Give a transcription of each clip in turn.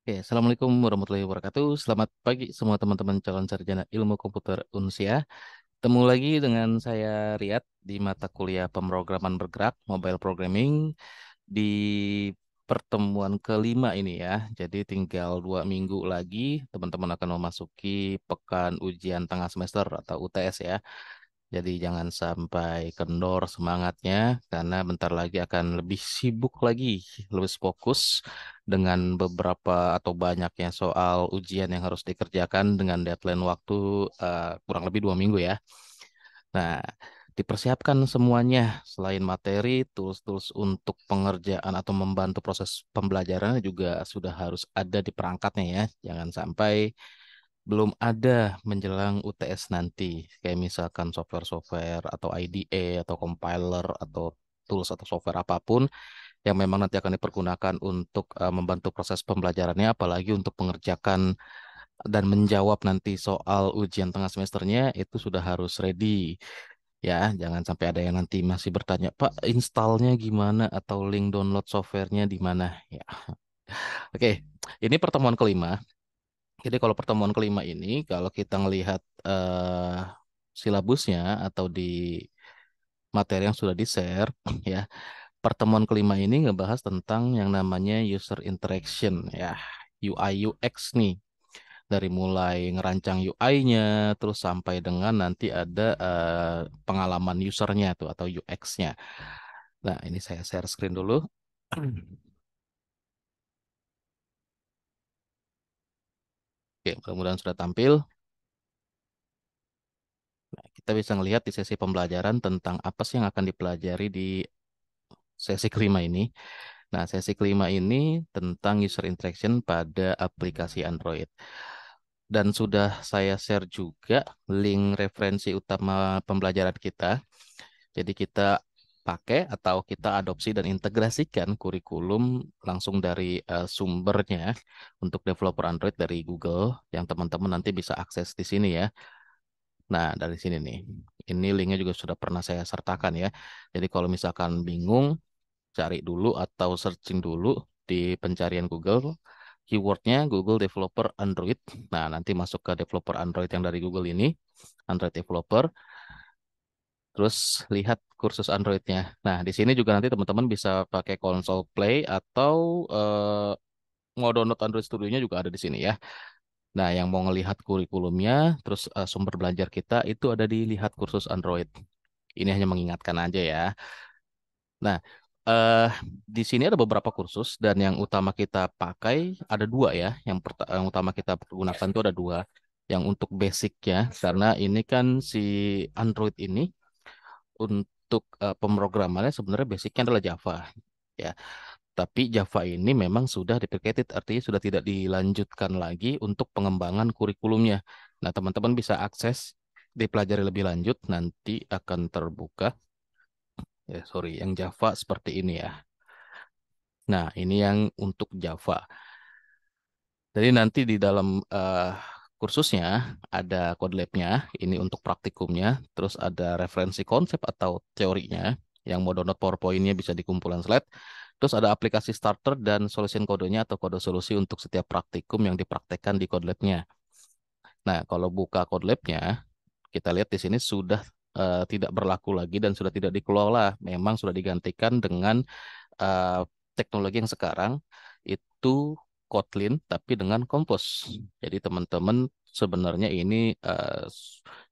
Oke, Assalamualaikum warahmatullahi wabarakatuh. Selamat pagi semua teman-teman calon sarjana ilmu komputer Unsia. Ketemu lagi dengan saya Riyad di mata kuliah pemrograman bergerak mobile programming di pertemuan kelima ini ya. Jadi tinggal 2 minggu lagi teman-teman akan memasuki pekan ujian tengah semester atau UTS ya. Jadi jangan sampai kendor semangatnya karena bentar lagi akan lebih sibuk lagi, lebih fokus dengan beberapa atau banyaknya soal ujian yang harus dikerjakan dengan deadline waktu kurang lebih 2 minggu ya. Nah, dipersiapkan semuanya selain materi, tools-tools untuk pengerjaan atau membantu proses pembelajaran juga sudah harus ada di perangkatnya ya. Jangan sampai belum ada menjelang UTS nanti, kayak misalkan software-software atau IDE atau compiler atau tools atau software apapun yang memang nanti akan dipergunakan untuk membantu proses pembelajarannya, apalagi untuk mengerjakan dan menjawab nanti soal ujian tengah semesternya itu sudah harus ready. Ya, jangan sampai ada yang nanti masih bertanya, Pak, installnya gimana atau link download softwarenya di mana? Ya, oke. Ini pertemuan kelima. Jadi kalau pertemuan kelima ini, kalau kita ngelihat silabusnya atau di materi yang sudah di-share, ya, pertemuan kelima ini ngebahas tentang yang namanya user interaction, ya, UI UX nih. Dari mulai ngerancang UI-nya, terus sampai dengan nanti ada pengalaman usernya tuh atau UX-nya. Nah, ini saya share screen dulu. Oke, mudah-mudahan sudah tampil. Kita bisa ngelihat di sesi pembelajaran tentang apa sih yang akan dipelajari di sesi kelima ini. Nah, sesi kelima ini tentang user interaction pada aplikasi Android. Dan sudah saya share juga link referensi utama pembelajaran kita. Jadi kita pakai atau kita adopsi dan integrasikan kurikulum langsung dari sumbernya untuk developer Android dari Google yang teman-teman nanti bisa akses di sini ya. Nah, dari sini nih. Ini linknya juga sudah pernah saya sertakan ya. Jadi kalau misalkan bingung, cari dulu atau searching dulu di pencarian Google, keywordnya Google Developer Android. Nah, nanti masuk ke developer Android yang dari Google ini, Android Developer, terus lihat kursus Androidnya. Nah, di sini juga nanti teman-teman bisa pakai console play atau mau download Android Studio-nya juga ada di sini ya. Nah, yang mau ngelihat kurikulumnya, terus sumber belajar kita itu ada di lihat kursus Android. Ini hanya mengingatkan aja ya. Nah, eh di sini ada beberapa kursus dan yang utama kita pakai ada dua ya. Yang utama kita gunakan itu ada dua. Yang untuk basicnya, karena ini kan si Android ini untuk pemrogramannya sebenarnya basicnya adalah Java. Ya, tapi Java ini memang sudah deprecated, artinya sudah tidak dilanjutkan lagi untuk pengembangan kurikulumnya. Nah, teman-teman bisa akses, dipelajari lebih lanjut, nanti akan terbuka. Ya, sorry, yang Java seperti ini ya. Nah, ini yang untuk Java. Jadi nanti di dalam kursusnya ada code lab-nya, ini untuk praktikumnya, terus ada referensi konsep atau teorinya, yang mau download PowerPoint-nya bisa di kumpulan slide, terus ada aplikasi starter dan solution kodenya atau kode solusi untuk setiap praktikum yang dipraktekkan di code lab-nya. Nah, kalau buka code lab-nya, kita lihat di sini sudah tidak berlaku lagi dan sudah tidak dikelola, memang sudah digantikan dengan eh, teknologi yang sekarang itu Kotlin tapi dengan Compose. Jadi teman-teman sebenarnya ini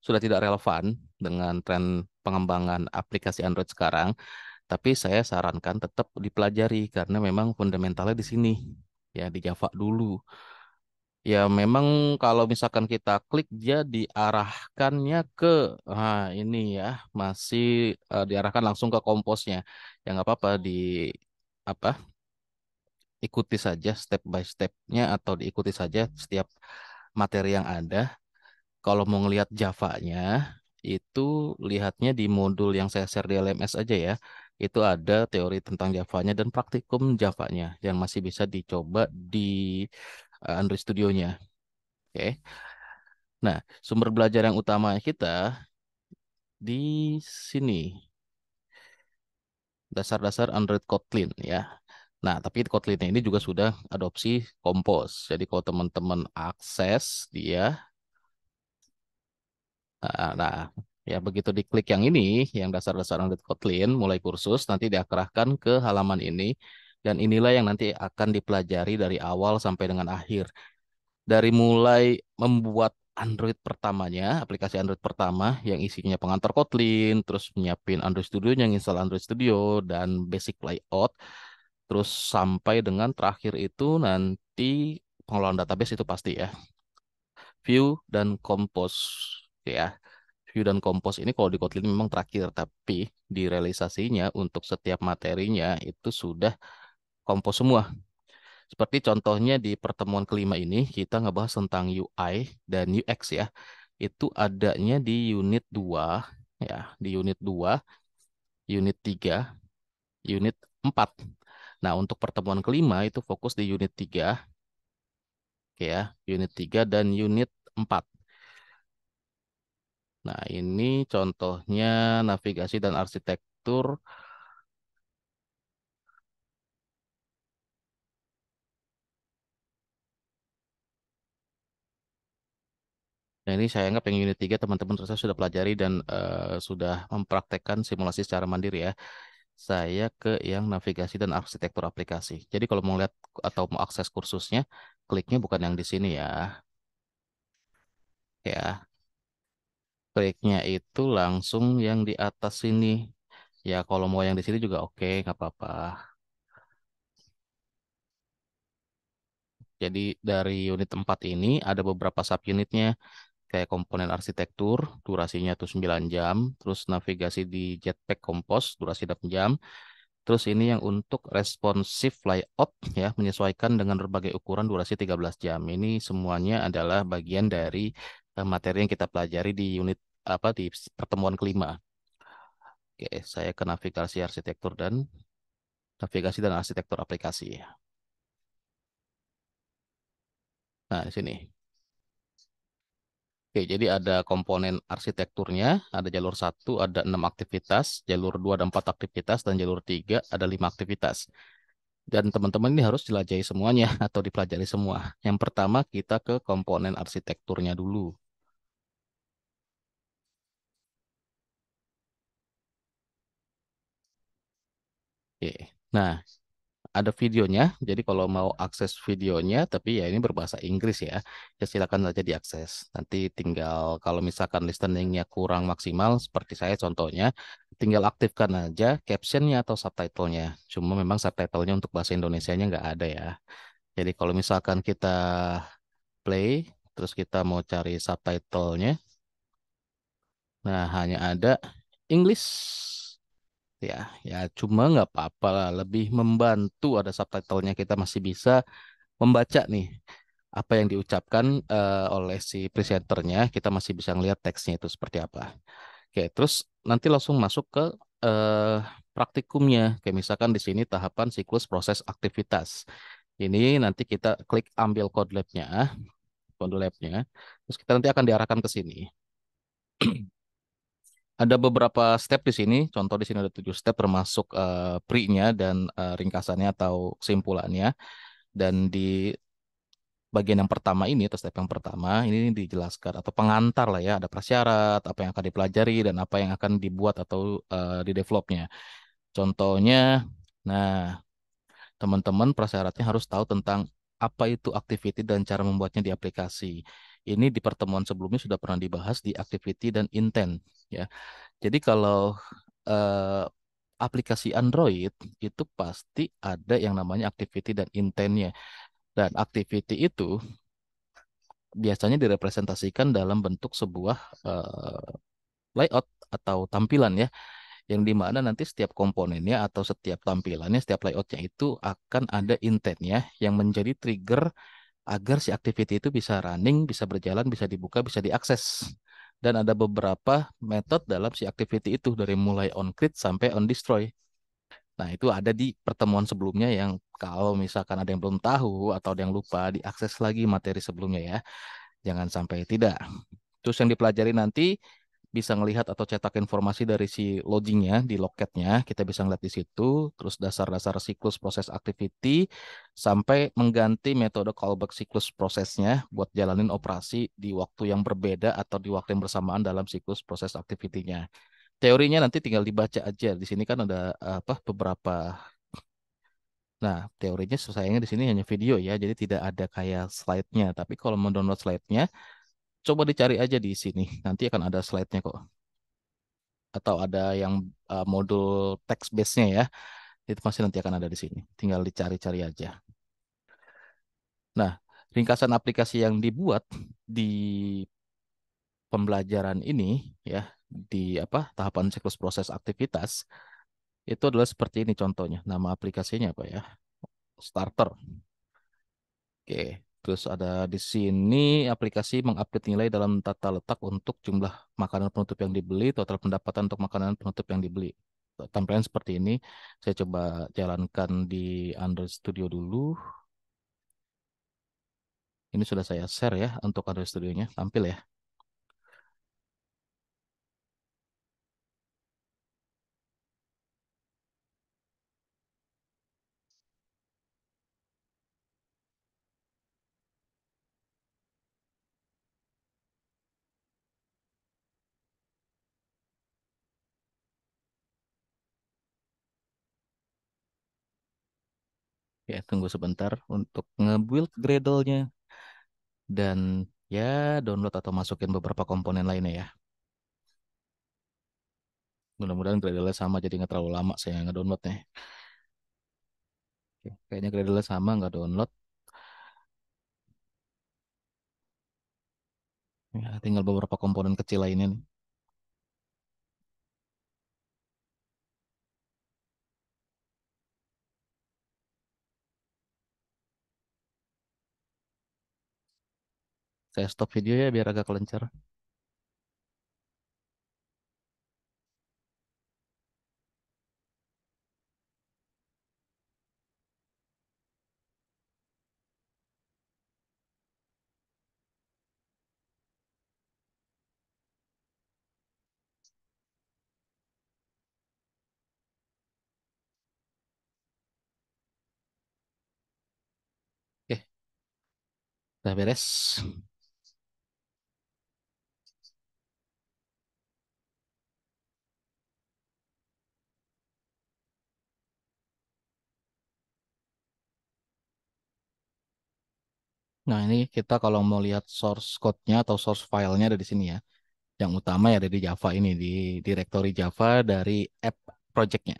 sudah tidak relevan dengan tren pengembangan aplikasi Android sekarang, tapi saya sarankan tetap dipelajari karena memang fundamentalnya di sini ya di Java dulu. Ya memang kalau misalkan kita klik dia diarahkannya ke ini ya masih diarahkan langsung ke komposnya. Ya nggak apa-apa di apa ikuti saja step by stepnya atau diikuti saja setiap materi yang ada. Kalau mau ngelihat Java-nya, itu lihatnya di modul yang saya share di LMS aja ya. Itu ada teori tentang Java-nya dan praktikum Java-nya yang masih bisa dicoba di Android Studio-nya. Oke. Nah, sumber belajar yang utama kita di sini. Dasar-dasar Android Kotlin ya. Nah, tapi Kotlin ini juga sudah adopsi Compose. Jadi kalau teman-teman akses dia, nah, ya begitu diklik yang ini, yang dasar-dasar Android Kotlin, mulai kursus, nanti diarahkan ke halaman ini, dan inilah yang nanti akan dipelajari dari awal sampai dengan akhir. Dari mulai membuat Android pertamanya, aplikasi Android pertama yang isinya pengantar Kotlin, terus nyiapin Android Studio, yang install Android Studio, dan basic layout, terus sampai dengan terakhir itu nanti pengelolaan database itu pasti ya. View dan Compose ya. View dan Compose ini kalau di Kotlin memang terakhir, tapi di realisasinya untuk setiap materinya itu sudah Compose semua. Seperti contohnya di pertemuan kelima ini kita ngebahas tentang UI dan UX ya. Itu adanya di unit 2 ya, di unit 2, unit 3, unit 4. Nah, untuk pertemuan kelima itu fokus di unit 3 ya, unit 3 dan unit 4. Nah, ini contohnya navigasi dan arsitektur. Nah, ini saya anggap yang unit 3 teman-teman terasa sudah pelajari dan sudah mempraktekkan simulasi secara mandiri ya. Saya ke yang navigasi dan arsitektur aplikasi. Jadi kalau mau lihat atau mau akses kursusnya, kliknya bukan yang di sini ya. Ya, kliknya itu langsung yang di atas sini. Ya, kalau mau yang di sini juga oke, nggak apa-apa. Jadi dari unit 4 ini ada beberapa subunitnya. Kayak komponen arsitektur, durasinya tuh 9 jam, terus navigasi di Jetpack Compose, durasi 6 jam, terus ini yang untuk responsive layout ya, menyesuaikan dengan berbagai ukuran durasi 13 jam. Ini semuanya adalah bagian dari materi yang kita pelajari di unit apa di pertemuan kelima. Oke, saya ke navigasi dan arsitektur aplikasi. Nah, di sini. Oke, jadi ada komponen arsitekturnya, ada jalur satu, ada 6 aktivitas, jalur 2 ada 4 aktivitas, dan jalur 3 ada 5 aktivitas. Dan teman-teman ini harus jelajahi semuanya atau dipelajari semua. Yang pertama kita ke komponen arsitekturnya dulu. Oke. Nah, ada videonya. Jadi kalau mau akses videonya, tapi ya ini berbahasa Inggris ya, ya silakan saja diakses. Nanti tinggal kalau misalkan listeningnya kurang maksimal, seperti saya contohnya, tinggal aktifkan aja captionnya atau subtitlenya. Cuma memang subtitlenya untuk bahasa Indonesianya nggak ada ya. Jadi kalau misalkan kita play, terus kita mau cari subtitlenya, nah hanya ada English. Ya, ya cuma nggak apa-apa lah. Lebih membantu ada subtitlenya kita masih bisa membaca nih apa yang diucapkan oleh si presenternya, kita masih bisa ngelihat teksnya itu seperti apa. Oke, terus nanti langsung masuk ke eh, praktikumnya. Kayak misalkan di sini tahapan siklus proses aktivitas. Ini nanti kita klik ambil code labnya, terus kita nanti akan diarahkan ke sini. Ada beberapa step di sini, contoh di sini ada 7 step termasuk pre-nya dan ringkasannya atau kesimpulannya. Dan di bagian yang pertama ini atau step yang pertama ini dijelaskan atau pengantar lah ya, ada prasyarat, apa yang akan dipelajari dan apa yang akan dibuat atau di developnya. Contohnya, nah teman-teman prasyaratnya harus tahu tentang apa itu activity dan cara membuatnya di aplikasi. Ini di pertemuan sebelumnya sudah pernah dibahas di activity dan intent ya. Jadi kalau eh, aplikasi Android itu pasti ada yang namanya activity dan intentnya. Dan activity itu biasanya direpresentasikan dalam bentuk sebuah layout atau tampilan ya, yang dimana nanti setiap komponennya atau setiap tampilannya, setiap layoutnya itu akan ada intentnya yang menjadi trigger agar si activity itu bisa running, bisa berjalan, bisa dibuka, bisa diakses. Dan ada beberapa metode dalam si activity itu dari mulai on create sampai on destroy. Nah, itu ada di pertemuan sebelumnya yang kalau misalkan ada yang belum tahu atau ada yang lupa, diakses lagi materi sebelumnya ya. Jangan sampai tidak. Terus yang dipelajari nanti bisa ngelihat atau cetak informasi dari si loggingnya di loketnya, kita bisa ngeliat di situ, terus dasar-dasar siklus proses activity, sampai mengganti metode callback siklus prosesnya buat jalanin operasi di waktu yang berbeda atau di waktu yang bersamaan dalam siklus proses activity-nya. Teorinya nanti tinggal dibaca aja. Di sini kan ada apa beberapa. Nah, teorinya sayangnya di sini hanya video ya, jadi tidak ada kayak slide-nya. Tapi kalau mau download slide-nya, coba dicari aja di sini. Nanti akan ada slide-nya kok. Atau ada yang modul text base-nya ya. Itu pasti nanti akan ada di sini. Tinggal dicari-cari aja. Nah, ringkasan aplikasi yang dibuat di pembelajaran ini ya, di apa tahapan siklus proses aktivitas itu adalah seperti ini contohnya. Nama aplikasinya apa ya? Starter. Oke. Terus ada di sini aplikasi mengupdate nilai dalam tata letak untuk jumlah makanan penutup yang dibeli, total pendapatan untuk makanan penutup yang dibeli. Tampilan seperti ini. Saya coba jalankan di Android Studio dulu. Ini sudah saya share ya untuk Android Studio-nya. Tampil ya. Ya, tunggu sebentar untuk nge-build Gradle-nya. Dan ya download atau masukin beberapa komponen lainnya ya. Mudah-mudahan Gradle-nya sama jadi nggak terlalu lama saya nge-downloadnya. Oke, kayaknya Gradle-nya sama nggak download. Ya, tinggal beberapa komponen kecil lainnya nih. Saya stop video ya biar agak kelencar. Oke, udah beres. Nah, ini kita kalau mau lihat source code-nya atau source file-nya ada di sini ya. Yang utama ya ada di Java ini, di directory Java dari app project-nya.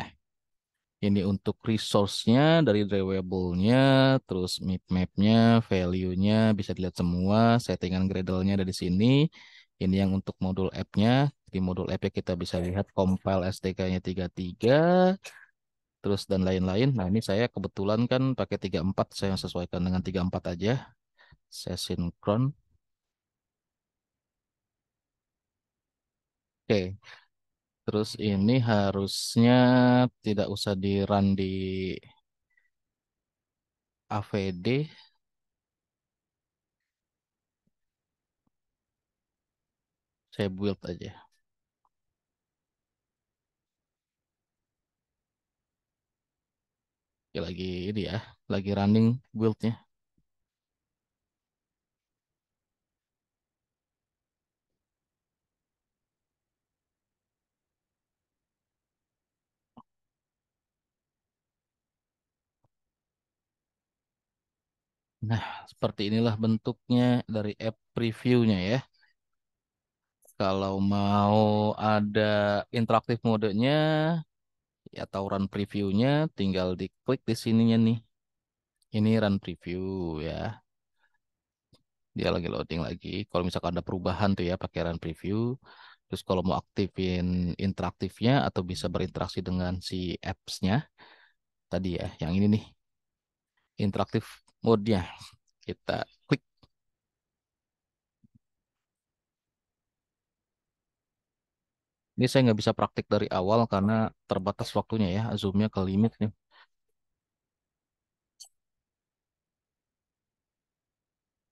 Ini untuk resource-nya dari drivable-nya, terus map-map-nya, value-nya bisa dilihat semua, settingan Gradle-nya ada di sini. Ini yang untuk modul app-nya. Di modul app-nya kita bisa lihat compile SDK-nya 33, terus dan lain-lain. Nah, ini saya kebetulan kan pakai 34, saya sesuaikan dengan 34 aja. Saya sinkron. Oke, terus ini harusnya tidak usah di-run di AVD, saya build aja. Ya, lagi ini ya, lagi running build-nya. Nah, seperti inilah bentuknya dari app preview-nya ya. Kalau mau ada interaktif modenya ya atau run preview-nya, tinggal diklik di sininya nih. Ini run preview ya. Dia lagi loading lagi. Kalau misalkan ada perubahan tuh ya pakai run preview. Terus kalau mau aktifin interaktifnya atau bisa berinteraksi dengan si apps-nya tadi ya, yang ini nih, interaktif mode-nya. Kita klik. Ini saya nggak bisa praktik dari awal karena terbatas waktunya ya, Zoom-nya ke limit nih.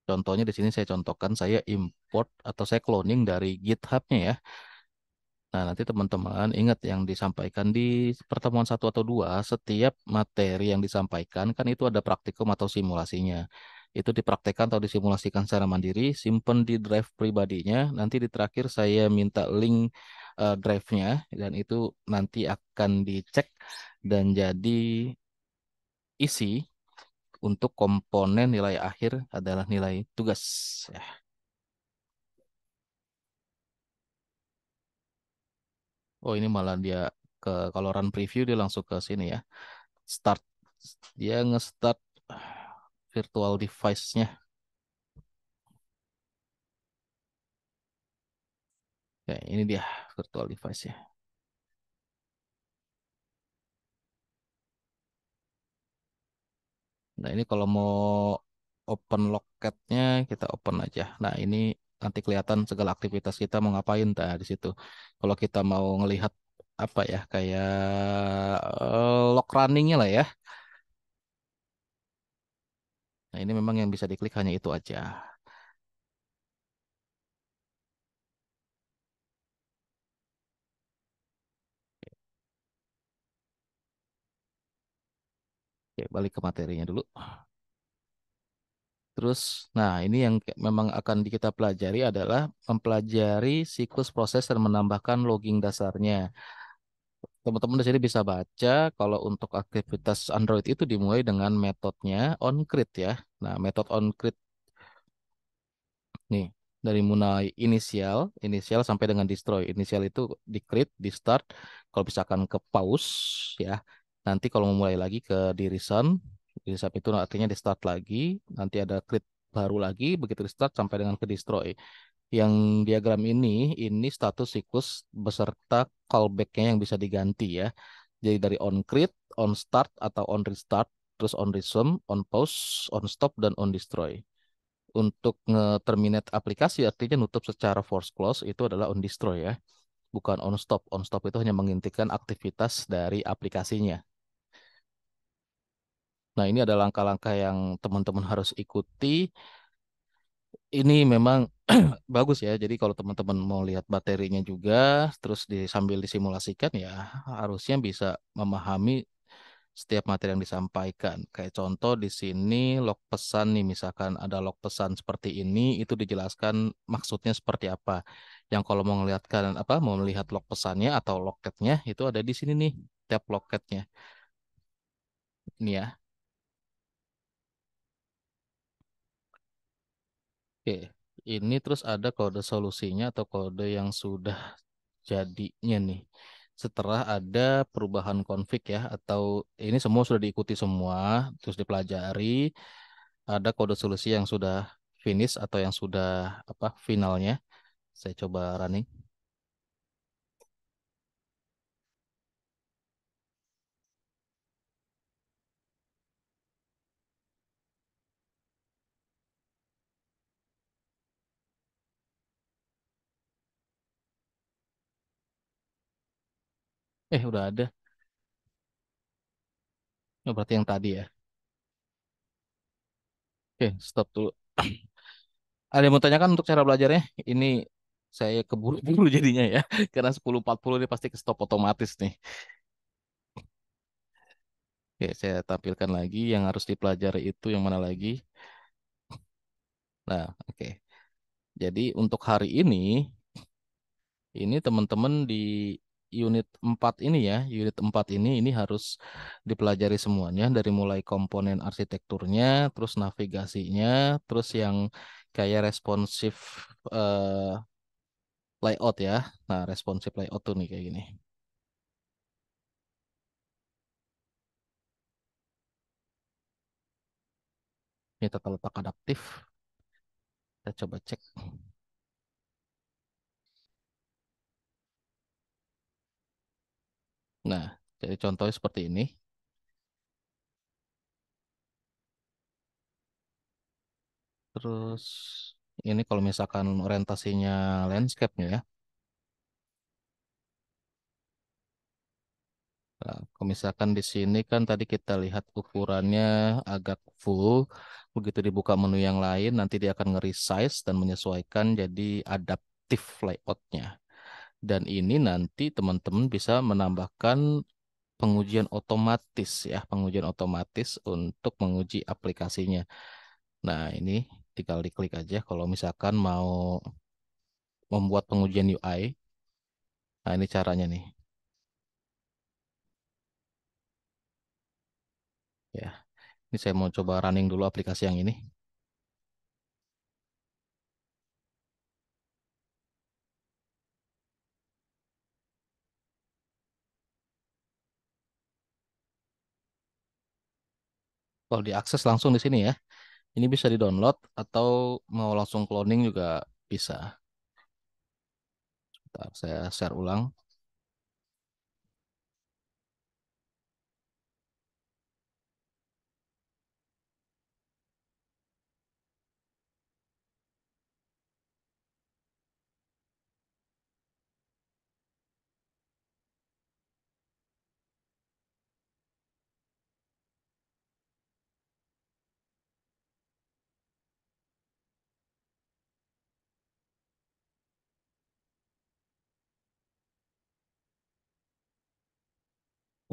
Contohnya di sini saya contohkan saya import atau saya cloning dari GitHub-nya ya. Nah, nanti teman-teman ingat yang disampaikan di pertemuan satu atau dua, setiap materi yang disampaikan kan itu ada praktikum atau simulasinya. Itu dipraktekkan atau disimulasikan secara mandiri, simpan di drive pribadinya. Nanti di terakhir saya minta link drive-nya dan itu nanti akan dicek dan jadi isi untuk komponen nilai akhir adalah nilai tugas. Ya. Oh, ini malah dia ke kalau run preview dia langsung ke sini ya. Start. Dia nge-start virtual device-nya. Ya, ini dia virtual device-nya. Nah, ini kalau mau open locket-nya kita open aja. Nah, ini nanti kelihatan segala aktivitas kita mau ngapain di situ. Kalau kita mau ngelihat apa ya kayak log running-nya lah ya. Nah, ini memang yang bisa diklik hanya itu aja. Oke, balik ke materinya dulu. Terus, nah ini yang memang akan kita pelajari adalah mempelajari siklus proses dan menambahkan logging dasarnya. Teman-teman di sini bisa baca kalau untuk aktivitas Android itu dimulai dengan metodenya onCreate ya. Nah, metode onCreate nih dari mulai inisial sampai dengan destroy. Inisial itu di create, di start. Kalau misalkan ke pause ya. Nanti kalau mau mulai lagi ke di reset itu artinya di start lagi. Nanti ada create baru lagi, begitu di start sampai dengan ke destroy. Yang diagram ini status siklus beserta callback-nya yang bisa diganti ya. Jadi dari on create, on start atau on restart, terus on resume, on pause, on stop, dan on destroy. Untuk nge-terminate aplikasi artinya nutup secara force close itu adalah on destroy ya, bukan on stop. On stop itu hanya menghentikan aktivitas dari aplikasinya. Nah, ini ada langkah-langkah yang teman-teman harus ikuti. Ini memang bagus ya. Jadi kalau teman-teman mau lihat materinya juga, terus sambil disimulasikan ya, harusnya bisa memahami setiap materi yang disampaikan. Kayak contoh di sini log pesan nih, misalkan ada log pesan seperti ini, itu dijelaskan maksudnya seperti apa. Yang kalau mau melihatkan apa, mau melihat log pesannya atau logcatnya itu ada di sini nih, tab logcatnya. Ini ya. Oke. Ini terus ada kode solusinya atau kode yang sudah jadinya nih. Setelah ada perubahan config ya, atau ini semua sudah diikuti semua, terus dipelajari, ada kode solusi yang sudah finish atau yang sudah apa finalnya. Saya coba running. Udah ada. Oh, berarti yang tadi ya. Oke, stop dulu. Ada yang mau tanyakan untuk cara belajarnya? Ini saya keburu-buru jadinya ya. Karena 10.40 ini pasti ke stop otomatis nih. Oke, saya tampilkan lagi yang harus dipelajari itu yang mana lagi. Nah, oke. Jadi untuk hari ini teman-teman di unit 4 ini ya, unit 4 ini harus dipelajari semuanya dari mulai komponen arsitekturnya, terus navigasinya, terus yang kayak responsif eh, layout ya. Nah, responsif layout tuh nih kayak gini. Ini tata letak adaptif. Kita coba cek. Nah, jadi contohnya seperti ini. Terus ini kalau misalkan orientasinya landscape-nya ya. Nah, kalau misalkan di sini kan tadi kita lihat ukurannya agak full, begitu dibuka menu yang lain nanti dia akan nge-resize dan menyesuaikan jadi adaptif layoutnya. Dan ini nanti teman-teman bisa menambahkan pengujian otomatis ya, pengujian otomatis untuk menguji aplikasinya. Nah, ini tinggal diklik aja kalau misalkan mau membuat pengujian UI. Nah, ini caranya nih. Ya, ini saya mau coba running dulu aplikasi yang ini. Kalau diakses langsung di sini ya. Ini bisa di-download atau mau langsung cloning juga bisa. Bentar, saya share ulang.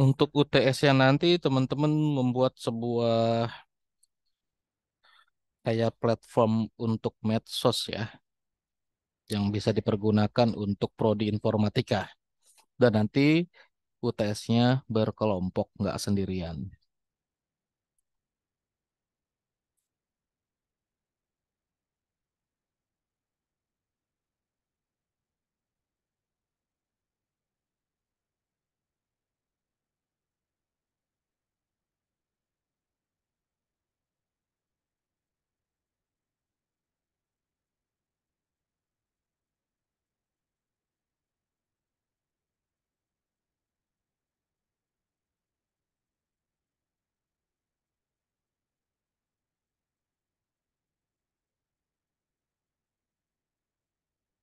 Untuk UTS-nya nanti teman-teman membuat sebuah kayak platform untuk medsos ya, yang bisa dipergunakan untuk prodi informatika. Dan nanti UTS-nya berkelompok, nggak sendirian.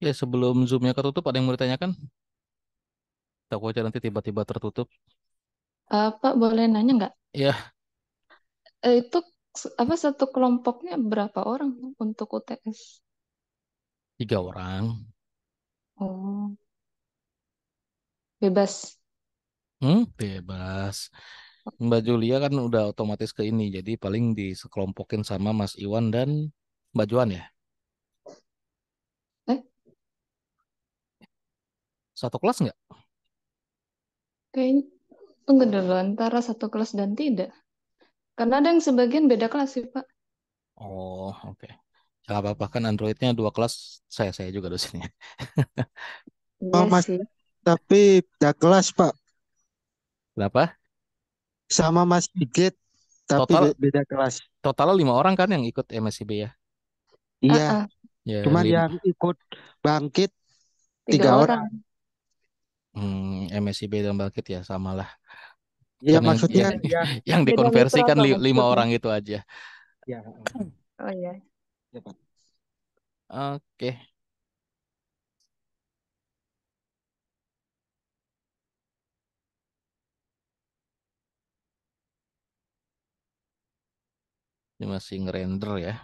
Ya, sebelum Zoom-nya ketutup, ada yang mau ditanyakan? Takut aja nanti tiba-tiba tertutup. Pak, boleh nanya nggak? Ya, Itu apa satu kelompoknya berapa orang untuk UTS? 3 orang. Oh, bebas. Bebas. Mbak Julia kan udah otomatis ke ini, jadi paling disekelompokin sama Mas Iwan dan Mbak Juan ya. Eh, Satu kelas nggak? kayaknya tunggu dulu antara satu kelas dan tidak. Karena ada yang sebagian beda kelas sih, Pak. Oh, oke. Nggak apa-apa kan Androidnya 2 kelas, saya juga dosennya. Oh Iya Mas, sih. tapi beda kelas Pak Kenapa? sama Mas Sigit, tapi Total beda kelas. total 5 orang kan yang ikut MSIB ya? Iya, Ah, ah, Ya, cuman lima. yang ikut bangkit tiga tiga orang. orang. MSIB dan Bangkit ya sama lah. Ya Kan maksudnya yang yang yang Beda dikonversi mitra kan atau 5 orang maksudnya? itu aja. ya, Oh iya. ya Pak. Oke, ini masih ngerender ya.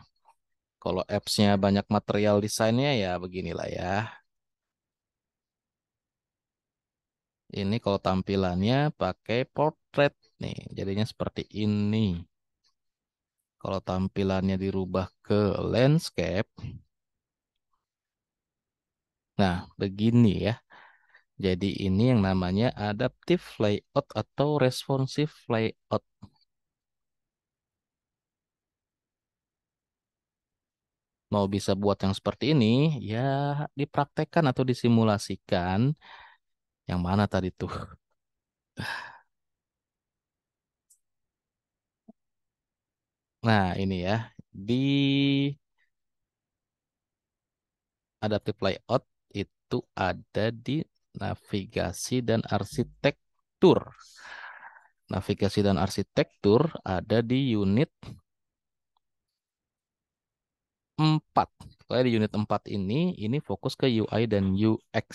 Kalau apps-nya banyak material desainnya ya beginilah ya. Ini kalau tampilannya pakai portrait nih, jadinya seperti ini. Kalau tampilannya dirubah ke landscape, nah begini ya. Jadi ini yang namanya adaptive layout atau responsive layout. Mau bisa buat yang seperti ini, ya dipraktekkan atau disimulasikan. Yang mana tadi tuh? Nah, ini ya. Di adaptive layout itu ada di navigasi dan arsitektur. Navigasi dan arsitektur ada di unit 4. Kalau di unit 4 ini fokus ke UI dan UX.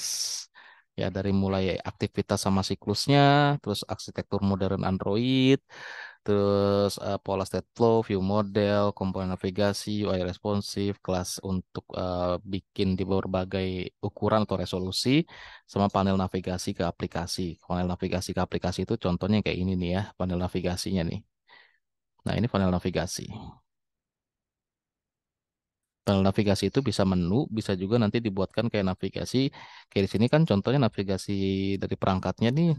Ya, dari mulai aktivitas sama siklusnya, terus arsitektur modern Android, terus pola state flow, view model, komponen navigasi, UI responsif, kelas untuk bikin di berbagai ukuran atau resolusi, sama panel navigasi ke aplikasi. Panel navigasi ke aplikasi itu contohnya kayak ini nih ya, panel navigasinya nih. Nah, ini panel navigasi. Panel navigasi itu bisa menu, bisa juga nanti dibuatkan kayak navigasi. Kayak di sini kan contohnya navigasi dari perangkatnya nih,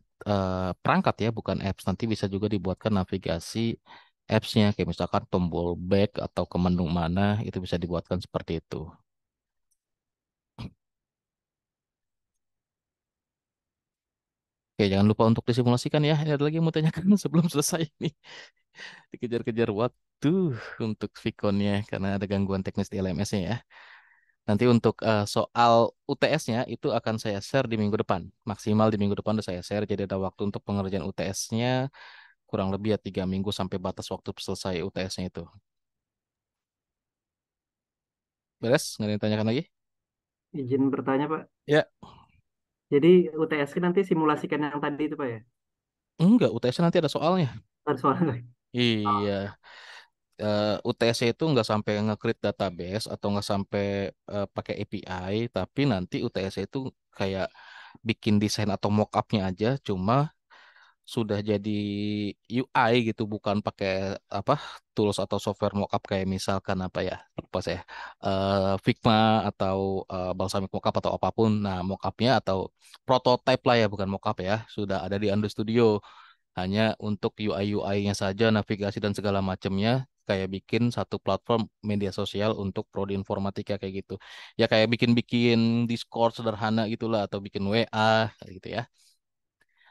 perangkat ya, bukan apps. Nanti bisa juga dibuatkan navigasi apps-nya, kayak misalkan tombol back atau ke menu mana, itu bisa dibuatkan seperti itu. Oke, jangan lupa untuk disimulasikan ya. Ini ada lagi yang mau tanyakan sebelum selesai nih. Dikejar-kejar waktu untuk Vicon-nya karena ada gangguan teknis di LMS-nya ya. Nanti untuk soal UTS-nya itu akan saya share di minggu depan. Maksimal di minggu depan udah saya share. Jadi ada waktu untuk pengerjaan UTS-nya kurang lebih ya 3 minggu sampai batas waktu selesai UTS-nya itu. Beres? Nggak ada yang tanyakan lagi? Izin bertanya, Pak. Ya, Jadi UTS kan nanti simulasikan yang tadi itu, Pak ya? enggak. UTS-nya nanti ada soalnya. Ada soalnya. Iya. UTS itu nggak sampai nge-create database atau nggak sampai pakai API, tapi nanti UTS itu kayak bikin desain atau mock-up-nya aja, cuma sudah jadi UI gitu, bukan pakai apa tools atau software mockup kayak misalkan apa ya, apa saya Figma atau Balsamic Mockup atau apapun. Nah, mockupnya atau prototype lah ya, bukan mockup ya, sudah ada di Ando Studio. Hanya untuk UI-nya saja, navigasi dan segala macamnya, kayak bikin satu platform media sosial untuk prodi informatika kayak gitu. Ya kayak bikin-bikin Discord sederhana gitulah, atau bikin WA kayak gitu ya,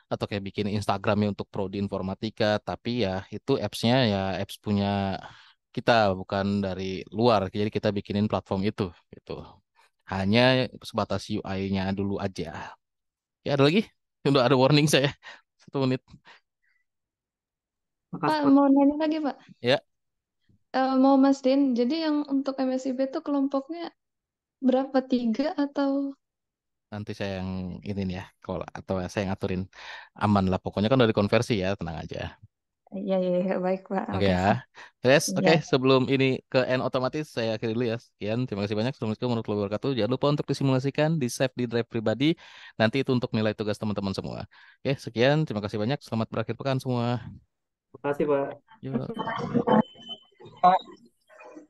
atau kayak bikin Instagramnya untuk prodi informatika, tapi ya itu apps-nya ya apps punya kita, bukan dari luar, jadi kita bikinin platform itu gitu. Hanya sebatas UI-nya dulu aja. Ya, ada lagi? Udah ada warning saya 1 menit. Makasih, Pak, Pak. mau nanya lagi, Pak. Ya, Mau Mas Den, jadi yang untuk MSIP itu kelompoknya berapa? Tiga atau? nanti saya yang ini nih ya, kalau atau saya yang ngaturin, aman lah, pokoknya kan udah dikonversi ya, tenang aja. Iya, iya, iya, baik, Pak. Oke ya. Makasih. Terus, oke, Iya. sebelum ini ke end otomatis, saya akhiri dulu ya. Sekian, terima kasih banyak. Assalamualaikum warahmatullahi wabarakatuh. Jangan lupa untuk disimulasikan, di save di drive pribadi. Nanti itu untuk nilai tugas teman-teman semua. Oke, sekian. Terima kasih banyak. Selamat berakhir pekan semua. Makasih, Pak. Yuk.